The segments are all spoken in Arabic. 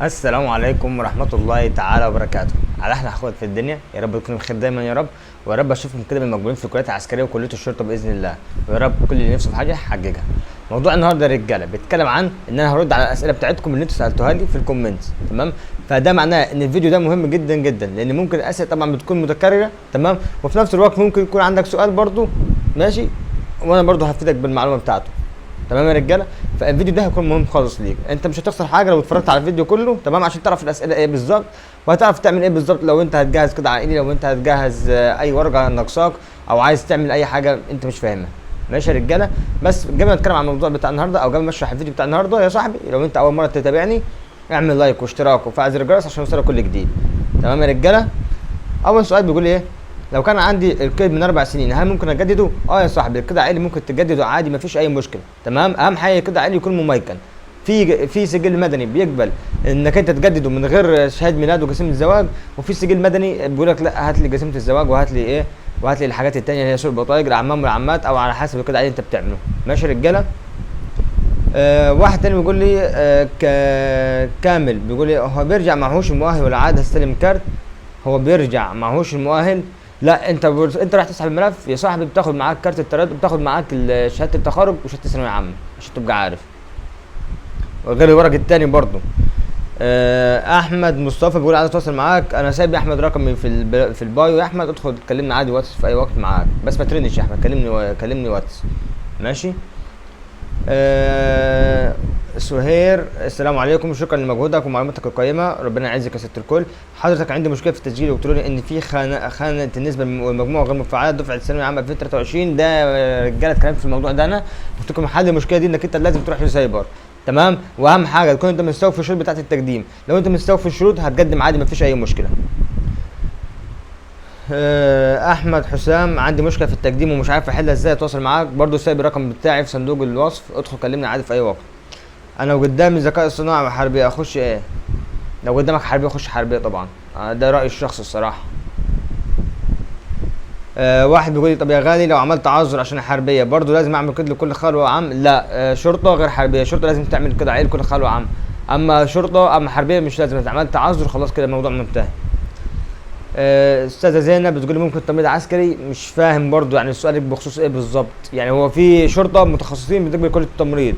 السلام عليكم ورحمة الله تعالى وبركاته. على احلى اخوات في الدنيا، يا رب تكونوا بخير دايما يا رب. ويا رب اشوفكم كده من المقبولين في الكليات العسكريه وكليه الشرطه باذن الله. ويا رب كل اللي نفسه في حاجه يحققها. موضوع النهارده يا رجاله بيتكلم عن ان انا هرد على الاسئله بتاعتكم اللي انتوا سالتوها لي في الكومنتس، تمام؟ فده معناه ان الفيديو ده مهم جدا جدا، لان ممكن الاسئله طبعا بتكون متكرره، تمام؟ وفي نفس الوقت ممكن يكون عندك سؤال برضو، ماشي؟ وانا برضو هفيدك بالمعلومه بتاعته. تمام يا رجاله. فالفيديو ده هيكون مهم خالص ليك، انت مش هتخسر حاجه لو اتفرجت على الفيديو كله، تمام؟ عشان تعرف الاسئله ايه بالظبط، وهتعرف تعمل ايه بالظبط لو انت هتجهز كده عائلي، لو انت هتجهز اي ورقه ناقصاك، او عايز تعمل اي حاجه انت مش فاهمها. ماشي يا رجاله. بس قبل ما نتكلم عن الموضوع بتاع النهارده، او قبل ما اشرح الفيديو بتاع النهارده يا صاحبي، لو انت اول مره تتابعني اعمل لايك واشتراك وفعل زر الجرس عشان يوصلك كل جديد. تمام يا رجاله. اول سؤال بيقول ايه؟ لو كان عندي القيد من 4 سنين هل ممكن اجدده؟ اه يا صاحبي، القيد عائلي ممكن تجدده عادي، مفيش اي مشكله، تمام؟ اهم حاجه القيد عائلي يكون مميكن. في سجل مدني بيقبل انك انت تجدده من غير شهاده ميلاد وجسيمه الزواج، وفي سجل مدني بيقول لك لا هات لي جسيمه الزواج وهات لي ايه، وهات لي الحاجات التانيه اللي هي سوق البطايق العمام والعمات، او على حسب القيد العائلي انت بتعمله. ماشي يا رجاله. واحد تاني بيقول لي كامل بيقول لي هو بيرجع معهوش المؤهل ولا عاد هستلم كارت؟ هو بيرجع معهوش المؤهل. لا، انت رايح تسحب الملف يا صاحبي، بتاخد معاك كارت التردد، بتاخد معاك شهاده التخرج وشهاده الثانويه عامه عشان تبقى عارف، وغير الورق التاني برضو. احمد مصطفى بيقول عايز اتواصل معاك، انا سايب يا احمد رقمي في البايو، يا احمد ادخل تكلمني عادي واتس في اي وقت معاك، بس ما ترنش يا احمد، كلمني واتس. ماشي. سهير السلام عليكم، شكرا لمجهودك ومعلوماتك القيمه، ربنا يعزك يا ست الكل. حضرتك عندي مشكله في التسجيل الالكتروني، ان في خانه النسبه والمجموعه غير مفعله دفعه الثانويه العامه 2023. ده رجاله كلام في الموضوع ده، انا قلت لكم حل المشكله دي انك انت لازم تروح لسايبر، تمام؟ واهم حاجه تكون انت مستوفي الشروط بتاعه التقديم، لو انت مستوفي الشروط هتقدم عادي مفيش اي مشكله. احمد حسام عندي مشكله في التقديم ومش عارف احلها ازاي، اتواصل معاك؟ برضو سايب الرقم بتاعي في صندوق الوصف، ادخل كلمني عادي في اي وقت. انا قدامي ذكاء اصطناعي وحربيه، اخش ايه؟ لو قدامك حربيه خش حربيه طبعا، ده رايي الشخصي الصراحه. واحد بيقول لي طب يا غالي لو عملت تعذر عشان الحربيه برضو لازم اعمل كده لكل خلوه وعم؟ لا، شرطه غير حربيه، شرطه لازم تعمل كده عيل كل خلوه وعم، اما شرطه اما حربيه مش لازم، انت عملت تعذر خلاص كده الموضوع منتهي. استاذه زينب بتقول لي ممكن تمريض عسكري؟ مش فاهم برضو يعني السؤال بخصوص ايه بالظبط، يعني هو في شرطه متخصصين بتقبل كليه التمريض،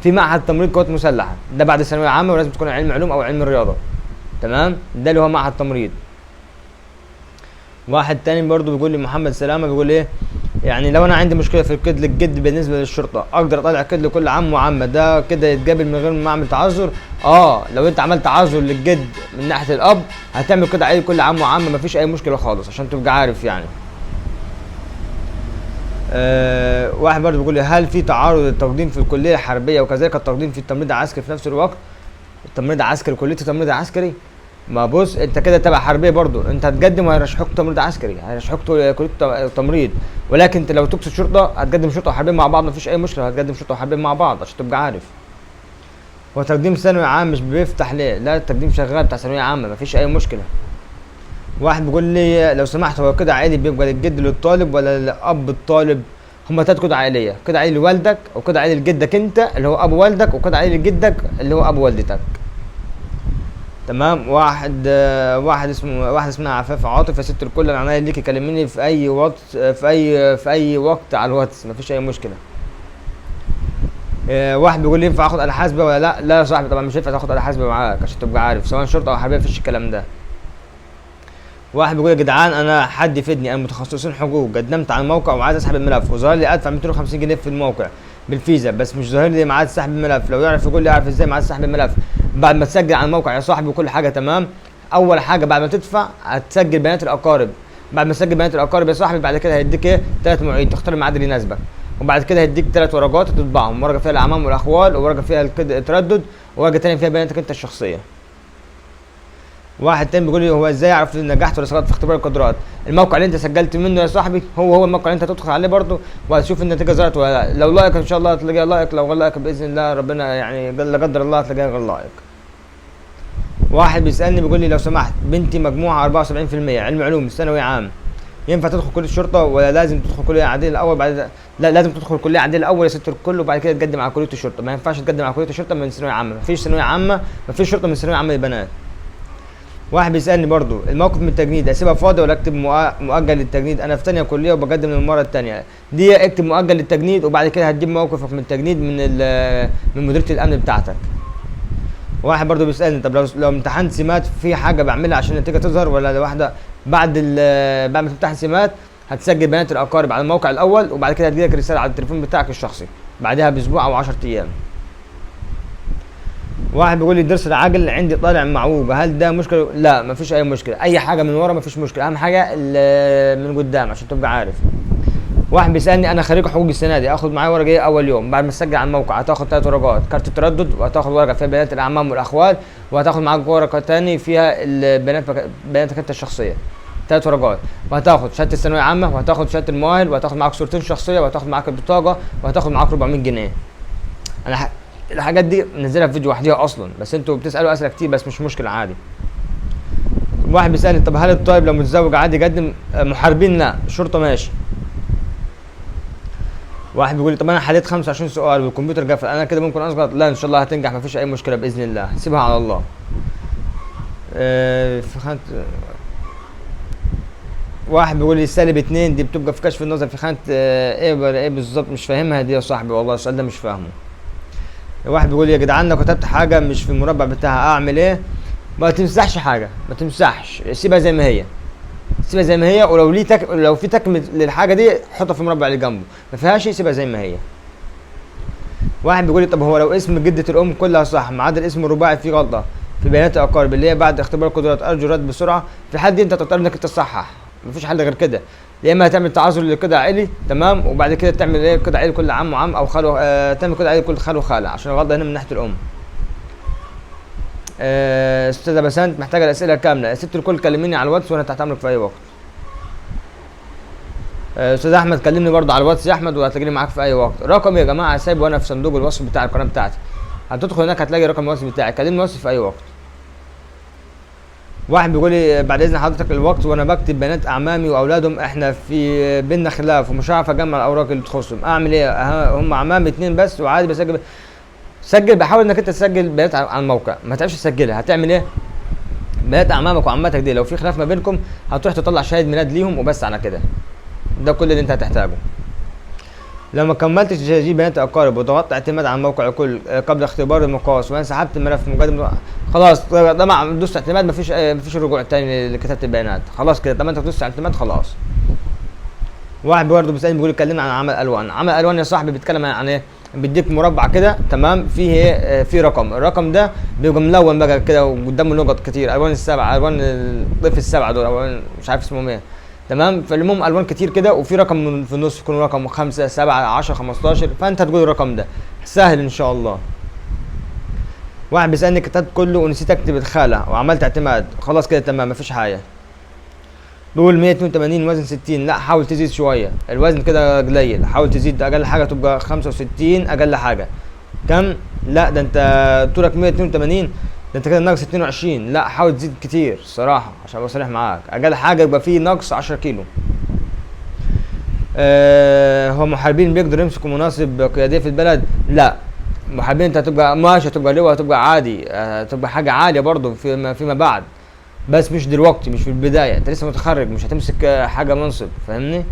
في معهد تمريض قوات مسلحه ده بعد ثانويه عامه ولازم تكون علم علوم او علم رياضه، تمام؟ ده اللي هو معهد تمريض. واحد تاني برضو بيقول لي محمد سلامه بيقول ايه، يعني لو انا عندي مشكله في الكد للجد بالنسبه للشرطه اقدر اطلع كد لكل عم وعمه ده كده يتقابل من غير ما اعمل تعذر؟ لو انت عملت تعذر للجد من ناحيه الاب هتعمل كده عادي كل عم وعمه، مفيش اي مشكله خالص عشان تبقى عارف يعني. واحد برضه بيقول لي هل في تعارض التقديم في الكليه الحربيه وكذلك التقديم في التمريض العسكري في نفس الوقت؟ التمريض العسكري كليه التمريض العسكري، ما بص انت كده تبع حربيه برضو، انت هتقدم وهيرشحوك تمريض عسكري، هيرشحوك كليه تمريض، ولكن انت لو تقصد شرطه هتقدم شرطه وحربيه مع بعض، مفيش اي مشكله، هتقدم شرطه وحربيه مع بعض عشان تبقى عارف. هو تقديم ثانوي عام مش بيفتح ليه؟ لا التقديم شغال بتاع ثانويه عامه مفيش اي مشكله. واحد بيقول لي لو سمحت هو كده عائلي بيبقى للجد للطالب ولا لاب الطالب؟ هما تلات كده عائليه، كده عائلي لوالدك وكده عائلي لجدك انت اللي هو ابو والدك وكده عائلي لجدك اللي هو ابو والدتك، تمام؟ واحد اسمها عفاف عاطف، يا ست الكل انا عنيا ليكي كلميني في اي وقت في اي وقت على الواتس مفيش اي مشكله. واحد بيقول لي ينفع اخد آلة حاسبه ولا لا؟ لا يا صاحبي طبعا مش هينفع تاخد آلة حاسبه معاك عشان تبقى عارف، سواء شرطه او حربيه مفيش الكلام ده. واحد بيقول يا جدعان انا حد يفيدني، انا متخصصين حقوق قدمت على الموقع وعايز اسحب الملف وظهر لي ادفع 250 جنيه في الموقع بالفيزا، بس مش ظاهر لي ميعاد سحب الملف، لو يعرف يقول لي اعرف ازاي ميعاد سحب الملف؟ بعد ما تسجل على الموقع يا صاحبي وكل حاجه تمام، اول حاجه بعد ما تدفع هتسجل بيانات الاقارب، بعد ما تسجل بيانات الاقارب يا صاحبي بعد كده هيديك ايه 3 مواعيد تختار الميعاد اللي يناسبك، وبعد كده هيديك 3 ورقات تطبعهم، ورقه فيها الاعمام والاخوال، وورقه فيها التردد، وورقه ثانيه فيها بياناتك انت الشخصيه. واحد تاني بيقول لي هو ازاي اعرف ان نجحت ولا سقطت في اختبار القدرات؟ الموقع اللي انت سجلت منه يا صاحبي هو الموقع اللي انت هتدخل عليه برضه، وهتشوف النتيجه ظهرت ولا لا، لو لايك ان شاء الله هتلاقيها لايك، لو غير لايك باذن الله ربنا يعني لا قدر الله هتلاقيها غير لايك. واحد بيسالني بيقول لي لو سمحت بنتي مجموعه 74% علم علوم ثانوي عام، ينفع تدخل كليه الشرطه ولا لازم تدخل كليه عاديه الاول بعد؟ لا، لازم تدخل كليه عاديه الاول يا ست الكل، وبعد كده تقدم على كليه الشرطه. ما ينفعش تقدم على كليه الشرطه من ثانويه عامه، مفيش ثانويه عامه، مفيش شرطه من ثانويه عامه للبنات. واحد بيسالني برضو الموقف من التجنيد، اسيبها فاضي ولا اكتب مؤجل للتجنيد؟ انا في ثانيه كليه وبقدم للمره الثانيه دي. اكتب مؤجل للتجنيد، وبعد كده هتجيب موقفك من التجنيد من مديريه الامن بتاعتك. واحد برضو بيسالني طب لو امتحنت سمات في حاجه بعملها عشان النتيجه تظهر ولا واحده؟ بعد ما تمتحن سمات هتسجل بيانات الاقارب على الموقع الاول، وبعد كده هتجيلك رساله على التليفون بتاعك الشخصي بعدها باسبوع او 10 ايام. واحد بيقول لي الضرس العاجل عندي طالع معوج، هل ده مشكله؟ لا، مفيش اي مشكله، اي حاجه من ورا مفيش مشكله، اهم حاجه من قدام عشان تبقى عارف. واحد بيسالني انا خريج حقوق السنه دي، اخد معايا ورقه ايه اول يوم؟ بعد ما تسجل على الموقع هتاخد 3 ورقات، كارت التردد، وهتاخد ورقه فيها بيانات الاعمام والاخوال، وهتاخد معاك ورقه تاني فيها بياناتك انت الشخصيه. 3 ورقات، وهتاخد شهاده الثانويه عامه، وهتاخد شهاده المؤهل، وهتاخد معاك صورتين شخصيه، وهتاخد معاك البطاقه، وهتاخد معاك 400 جنيه. انا الحاجات دي منزلها في فيديو وحديها اصلا، بس انتوا بتسالوا اسئله كتير، بس مش مشكله عادي. واحد بيسالني طب هل الطالب لو متزوج عادي يقدم؟ محاربين لا، شرطه ماشي. واحد بيقول لي طب انا حليت 25 سؤال والكمبيوتر قفل، انا كده ممكن اسقط؟ لا ان شاء الله هتنجح، مفيش اي مشكله باذن الله، سيبها على الله. في خانه. واحد بيقول لي -2 دي بتبقى في كشف النظر في خانه ايه بالظبط؟ مش فاهمها دي يا صاحبي، والله السؤال ده مش فاهمه. واحد بيقول لي يا جدعان انا كتبت حاجه مش في المربع بتاعها، اعمل ايه؟ ما تمسحش حاجه، ما تمسحش، سيبها زي ما هي، سيبها زي ما هي، ولو لو في تكمل للحاجه دي حطها في المربع اللي جنبه، ما فيهاش سيبها زي ما هي. واحد بيقول لي طب هو لو اسم جده الام كلها صح ما عدا الاسم الرباعي فيه غلطه في بيانات الاقارب اللي هي بعد اختبار القدرات، ارجو الرد بسرعه. في حد انت تضطر انك تصحح، مفيش حل غير كده، يا اما هتعمل تعذر لكده عائلي تمام، وبعد كده تعمل ايه كده عائلي كل عم وعم، او خاله تعمل كده عائلي كل خاله وخاله، عشان الغلطه هنا من ناحيه الام. استاذه بسنت محتاجه الاسئله كامله، يا ست الكل كلميني على الواتس وانا تحت امرك في اي وقت. استاذ احمد كلمني برضه على الواتس يا احمد، وهتلاقيني معاك في اي وقت. رقمي يا جماعه سايبه وانا في صندوق الوصف بتاع القناه بتاعتي، هتدخل هناك هتلاقي رقم الواتس بتاعي، كلمني الواتس في اي وقت. واحد بيقول لي بعد اذن حضرتك الوقت وانا بكتب بيانات اعمامي واولادهم، احنا في بينا خلاف ومش هعرف اجمع الاوراق اللي تخصهم، اعمل ايه؟ هم اعمامي 2 بس وعادي بسجل. بحاول انك انت تسجل بيانات على الموقع، ما تعرفش تسجلها هتعمل ايه؟ بيانات اعمامك وعماتك دي لو في خلاف ما بينكم هتروح تطلع شهاده ميلاد ليهم وبس، على كده ده كل اللي انت هتحتاجه. لو ما كملتش تسجيل بيانات الاقارب وضغطت اعتماد على الموقع الكل قبل اختبار المقاس وانا سحبت الملف مقدم، خلاص طبعا دوست اعتماد، مفيش رجوع تاني لكتابه البيانات، خلاص كده طالما انت دوست اعتماد خلاص. واحد برضه بيسالني بيقول اتكلمنا عن عمل الوان. عمل الوان يا صاحبي بيتكلم عن ايه؟ بيديك مربع كده تمام فيه ايه؟ فيه رقم، الرقم ده بيبقى ملون بقى كده وقدامه نقط كتير، الوان السبعه، الوان الطيف السبعه دول، الوان مش عارف اسمهم ايه تمام، فالمهم الوان كتير كده، وفي رقم في النص يكون رقم 5 7 10 15، فانت هتقول الرقم ده سهل ان شاء الله. واحد بيسالني كتبت كله ونسيت اكتب الخاله وعملت اعتماد، خلاص كده تمام مفيش حاجه. دول 182 وزن 60، لا حاول تزيد شويه، الوزن كده قليل، حاول تزيد، اقل حاجه تبقى 65 اقل حاجه. كم؟ لا ده انت طولك 182، ده انت كده ناقص 22، لا حاول تزيد كتير صراحه عشان ابقى صريح معاك، اقل حاجه يبقى فيه نقص 10 كيلو. هو محاربين بيقدروا يمسكوا مناصب قياديه في البلد؟ لا، محاربين انت هتبقى ماشي، هتبقى لواء، هتبقى عادي، هتبقى حاجه عاليه برضه فيما بعد، بس مش دلوقتي، مش في البدايه، انت لسه متخرج مش هتمسك حاجه منصب، فاهمني؟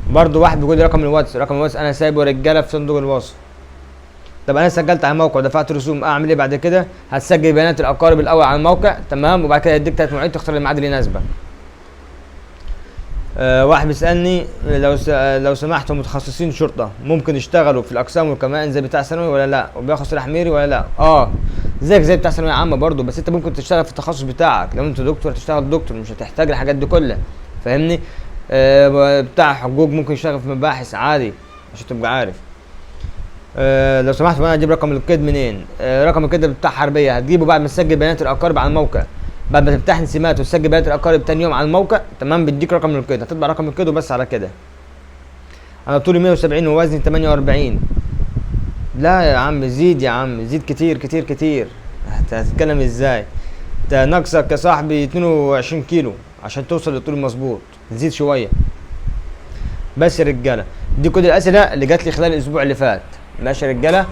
برضه واحد بيقول لي رقم الواتس انا سايبه رجاله في صندوق الوصف. طب انا سجلت على الموقع ودفعت رسوم، اعمل ايه بعد كده؟ هتسجل بيانات الاقارب الاول على الموقع تمام، وبعد كده يديك 3 مواعيد تختار الميعاد اللي يناسبك. واحد بيسالني لو سمحتوا متخصصين شرطه ممكن يشتغلوا في الاقسام والكمائن زي بتاع ثانوي ولا لا؟ وبياخد سلاح ميري ولا لا؟ زيك زي بتاع ثانويه عامه برضه، بس انت ممكن تشتغل في التخصص بتاعك، لو انت دكتور تشتغل دكتور، مش هتحتاج الحاجات دي كلها، فاهمني؟ بتاع حقوق ممكن يشتغل في مباحث عادي عشان تبقى عارف. لو سمحت انا اجيب رقم القيد منين؟ رقم القيد بتاع حربيه هتجيبه بعد ما تسجل بيانات الاقارب على الموقع، بعد ما تمتحن سمات وتسجل بيانات الاقارب تاني يوم على الموقع تمام، بيديك رقم القيد، هتطبع رقم القيد وبس على كده. انا طولي 170 ووزني 48. لا يا عم زيد، يا عم زيد كتير كتير كتير، هتتكلم ازاي؟ انت ناقصك يا صاحبي 22 كيلو عشان توصل للطول المظبوط، نزيد شويه. بس يا رجاله دي كل الاسئله اللي جات لي خلال الاسبوع اللي فات. ماشي يا رجاله،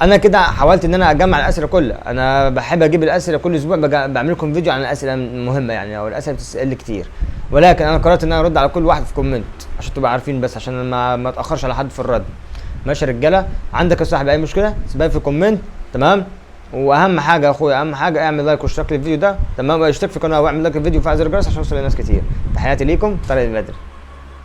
انا كده حاولت ان انا اجمع الاسئله كلها. انا بحب اجيب الاسئله كل اسبوع، بعمل لكم فيديو عن الاسئله المهمه يعني، او الاسئله بتسال كتير، ولكن انا قررت ان انا ارد على كل واحد في كومنت عشان تبقى عارفين، بس عشان ما اتاخرش على حد في الرد. ماشي يا رجاله، عندك يا صاحبي اي مشكله سيبها في كومنت، تمام؟ واهم حاجه يا اخويا، اهم حاجه اعمل لايك واشترك للفيديو ده، تمام؟ واشترك في القناه واعمل لايك للفيديو وفعل زر الجرس عشان يوصل للناس كتير. تحياتي ليكم، طارق البدري.